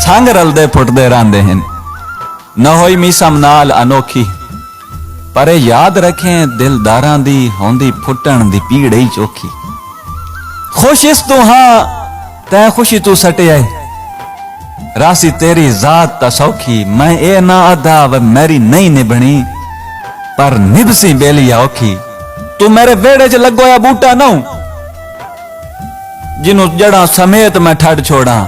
संग रलदे फुटदे रहंदे हैं। न होई मीसम नाल अनोखी, पर याद रखें दिलदारां दी होंदी फुटण दी पीड़ ही चोखी। खुश इस तू हाँ तै खुशी तू सटे आए, रासी तेरी जात ता सौखी। मैं ए ना अधा व मेरी नहीं निभनी, पर निभसी बेली औखी। तू मेरे वेड़े च लगोया बूटा नौ, जिन्हों जड़ा समेत मैं ठड़ छोड़ा।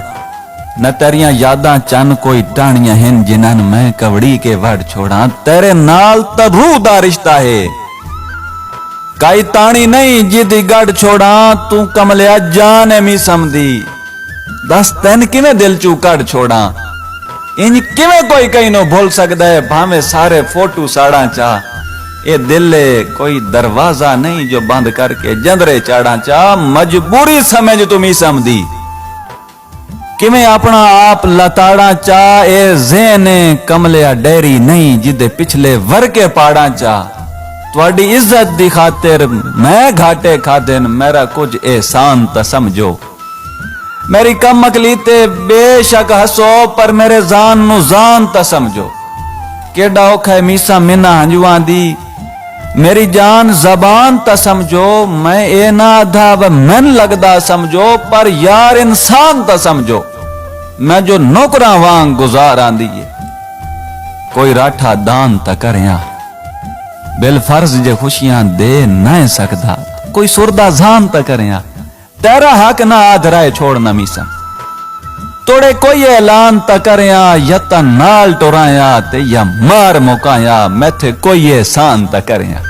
न तेरिया यादां चन कोई टाणियां हैं, जिन्हन मैं कवड़ी के वड़ छोड़ा। तेरे नाल तबू दा रिश्ता है, काई ताणी नहीं जिदी गढ़ छोड़ा। तू कमलिया जान है मी समझी, दस तेन किवें दिल चू कड़ छोड़ा। इंज किवें कोई कहीं नो भूल सकदा है, भावे सारे फोटू साड़ा चा। ए दिले कोई दरवाजा नहीं जो बंद करके जंदरे चाड़ा चा। मजबूरी समझ तुम समझी, किवें अपना आप लताड़ा चा। ए ज़हने कमलिया डेरी नहीं जिदे पिछले वर्के पाड़ा चा। त्वाडी इज्जत दी खातिर मैं घाटे खादेन, मेरा कुछ एहसान ता समझो। मेरी कम अकली ते बेशक हसो, पर मेरे जान नु जान ता समझो। केडा औखा है मीसा मिना हंजुआं दी, मेरी जान जबान ता समझो। मैं ए ना आधा व मन लगदा समझो, पर यार इंसान ता समझो। मैं जो नौकरा वांग गुजार आंदी है, कोई राठा दान ता करिया। बिल फर्ज जे खुशियां दे न सकदा, कोई सुरदा जान ता करिया। तेरा हक ना आधराए छोड़ना मीसा, तोड़े कोई ऐलान ता करिया। यतन नाल टुराया ते या मार मुकाया, मैथे कोई एहसान ता करिया।